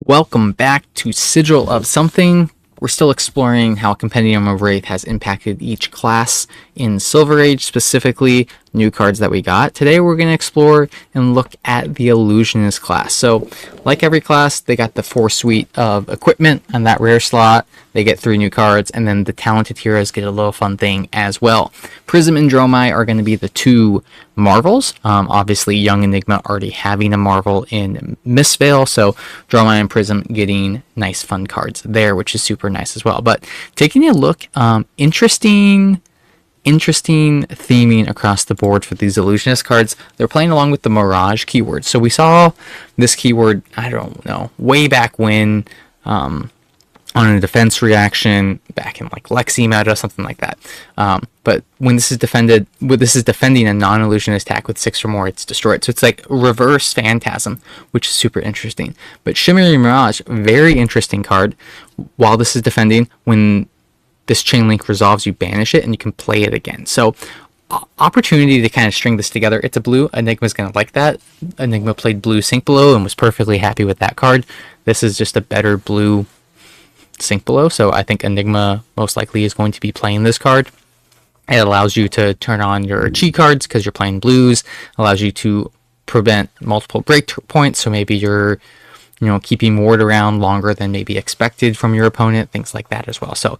Welcome back to Sigil of Something. We're still exploring how Compendium of Rathe has impacted each class in Silver Age, specifically new cards that we got. Today we're going to explore and look at the Illusionist class. So, like every class, they got the 4 suite of equipment on that rare slot. They get 3 new cards, and then the talented heroes get a little fun thing as well. Prism and Dormai are going to be the 2 marvels. Obviously, Young Enigma already having a marvel in Mistveil, so Dormai and Prism getting nice fun cards there, which is super nice as well. But taking a look, interesting theming across the board for these Illusionist cards. They're playing along with the Mirage keyword. So we saw this keyword, I don't know, way back when, on a defense reaction back in like Lexi meta, something like that. But when this is defending a non-illusionist attack with 6 or more, it's destroyed. So it's like reverse Phantasm, which is super interesting. But Shimmering Mirage, very interesting card. While this is defending, when this chain link resolves, you banish it and you can play it again. So opportunity to kind of string this together. It's a blue. Enigma's going to like that. Enigma played blue Sink Below and was perfectly happy with that card. This is just a better blue Sink Below, so I think Enigma most likely is going to be playing this card. It allows you to turn on your cheat cards because you're playing blues. Allows you to prevent multiple break points, so maybe you're keeping ward around longer than maybe expected from your opponent, things like that as well. So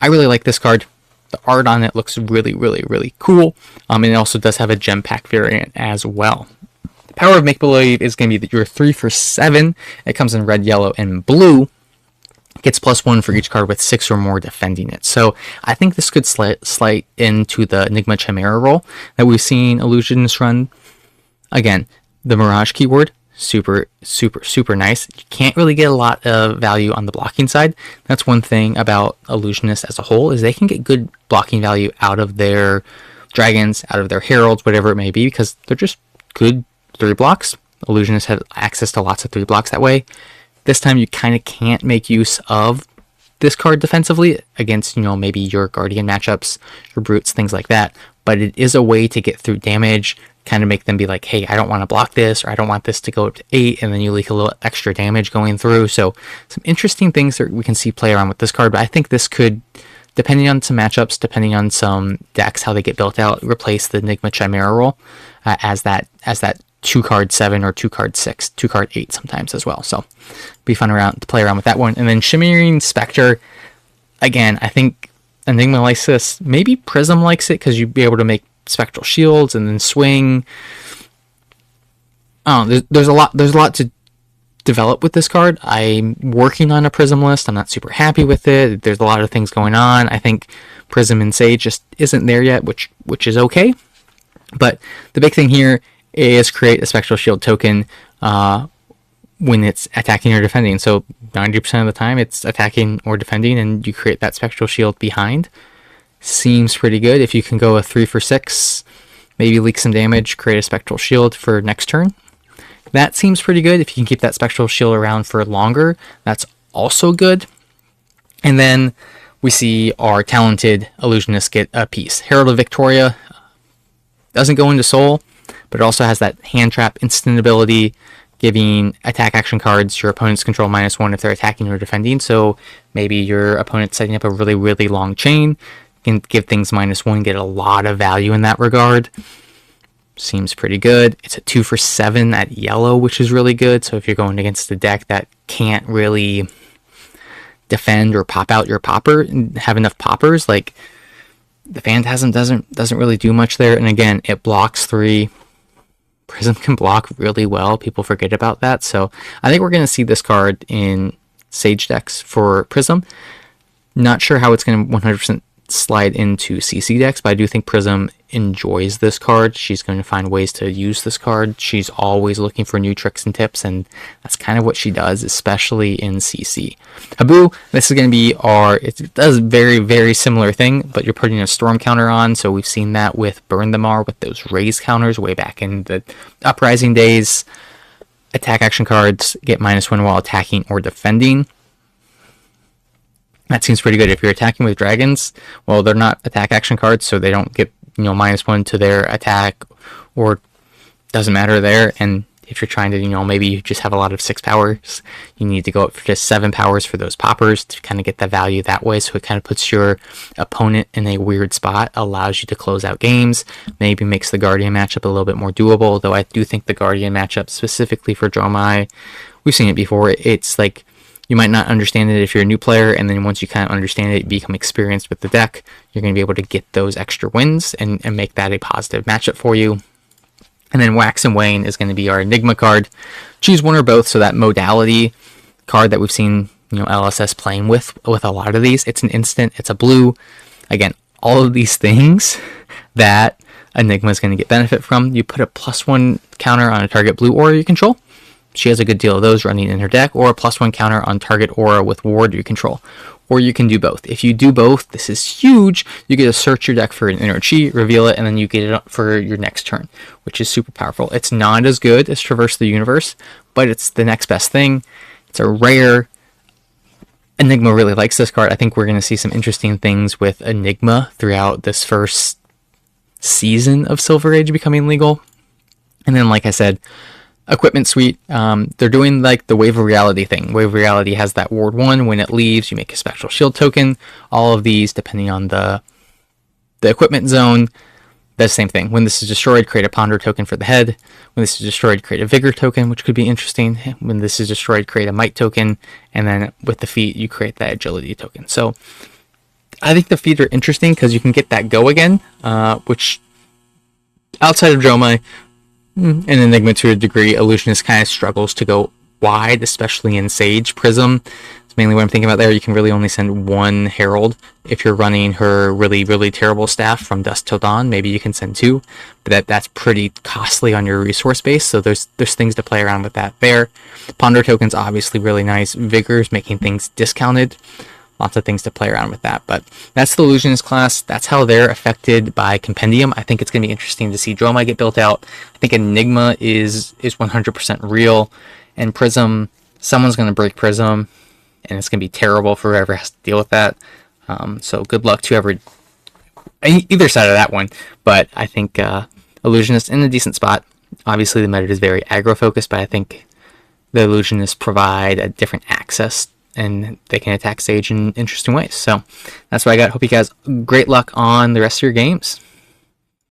I really like this card. The art on it looks really cool. And it also does have a gem pack variant as well. The power of Make Believe is going to be that you're 3 for 7. It comes in red, yellow, and blue. Gets +1 for each card with 6 or more defending it. So I think this could slide into the Enigma Chimera role that we've seen Illusionists run. Again, the Mirage keyword, super nice. You can't really get a lot of value on the blocking side. That's one thing about Illusionists as a whole, is they can get good blocking value out of their dragons, out of their heralds, whatever it may be, because they're just good 3 blocks. Illusionists have access to lots of 3 blocks that way. This time you kind of can't make use of this card defensively against, maybe your Guardian matchups, your Brutes, things like that. But it is a way to get through damage, kind of make them be like, hey, I don't want to block this, or I don't want this to go up to 8, and then you leak a little extra damage going through. So some interesting things that we can see play around with this card. But I think this could, depending on some matchups, depending on some decks, how they get built out, replace the Enigma Chimera role as that 2-card 7 or 2-card 6, 2-card 8 sometimes as well. So be fun to play around with that one. And then Shimmering Spectre, again, I think Enigma likes this. Maybe Prism likes it because you'd be able to make spectral shields and then swing. There's a lot to develop with this card. I'm working on a Prism list. I'm not super happy with it. There's a lot of things going on. I think Prism and Sage just isn't there yet, which is okay. But the big thing here is create a spectral shield token when it's attacking or defending. So 90% of the time it's attacking or defending, and you create that spectral shield behind. Seems pretty good. If you can go a 3 for 6, maybe leak some damage, create a spectral shield for next turn. That seems pretty good. If you can keep that spectral shield around for longer, that's also good. And then we see our talented Illusionists get a piece. Herald of Victoria doesn't go into Soul, but it also has that hand trap instant ability, giving attack action cards your opponents control -1 if they're attacking or defending. So maybe your opponent's setting up a really long chain, can give things -1, get a lot of value in that regard. Seems pretty good. It's a 2 for 7 at yellow, which is really good. So if you're going against a deck that can't really defend or pop out your popper, have enough poppers, like the Phantasm doesn't really do much there. And again, it blocks 3. Prism can block really well. People forget about that. So I think we're going to see this card in Sage decks for Prism. Not sure how it's going to 100% slide into CC decks, but I do think Prism enjoys this card. She's going to find ways to use this card. She's always looking for new tricks and tips, and that's kind of what she does, especially in CC. Habu, this is going to be it does very similar thing, but you're putting a storm counter on, so we've seen that with Burn the Mar with those raise counters way back in the Uprising days. Attack action cards get -1 while attacking or defending. That seems pretty good. If you're attacking with dragons, well, they're not attack action cards, so they don't get -1 to their attack, or doesn't matter there. And If you're trying to, you know, maybe you just have a lot of 6 powers, you need to go up for just 7 powers for those poppers to kind of get the value that way. So it kind of puts your opponent in a weird spot, allows you to close out games, maybe makes the Guardian matchup a little bit more doable. Though I do think the Guardian matchup specifically for Dormai, we've seen it before. It's like you might not understand it if you're a new player, and then once you kind of understand it, you become experienced with the deck, you're going to be able to get those extra wins and make that a positive matchup for you. And then Wax and Wane is going to be our Enigma card. Choose one or both, so that modality card that we've seen, you know, LSS playing with a lot of these. It's an instant, it's a blue. Again, all of these things that Enigma is going to get benefit from. You put a +1 counter on a target blue aura you control. She has a good deal of those running in her deck, or a +1 counter on target aura with ward you control. Or you can do both. If you do both, this is huge. You get to search your deck for an inner chi, reveal it, and then you get it for your next turn, which is super powerful. It's not as good as Traverse the Universe, but it's the next best thing. It's a rare. Enigma really likes this card. I think we're going to see some interesting things with Enigma throughout this first season of Silver Age becoming legal. And then, like I said, Equipment Suite, they're doing like the Wave of Reality thing. Wave of Reality has that Ward 1. When it leaves, you make a Spectral Shield token. All of these, depending on the equipment zone, the same thing. When this is destroyed, create a Ponder token for the head. When this is destroyed, create a Vigor token, which could be interesting. When this is destroyed, create a Might token. And then with the feet, you create that Agility token. So I think the feet are interesting because you can get that Go again, which outside of Dormai, and Enigma to a degree, Illusionist kind of struggles to go wide, especially in Sage. Prism is mainly what I'm thinking about there. You can really only send 1 Herald. If you're running her really, really terrible staff from Dusk Till Dawn, maybe you can send 2, but that's pretty costly on your resource base, so there's things to play around with that there. Ponder token's obviously really nice. Vigor's making things discounted. Lots of things to play around with that, but that's the Illusionist class. That's how they're affected by Compendium. I think it's going to be interesting to see Dormai get built out. I think Enigma is 100% real, and Prism, someone's going to break Prism, and it's going to be terrible for whoever has to deal with that. So good luck to either side of that one, but I think Illusionist in a decent spot. Obviously, the meta is very aggro focused, but I think the Illusionists provide a different access, and they can attack Sage in interesting ways. So that's what I got. Hope you guys great luck on the rest of your games.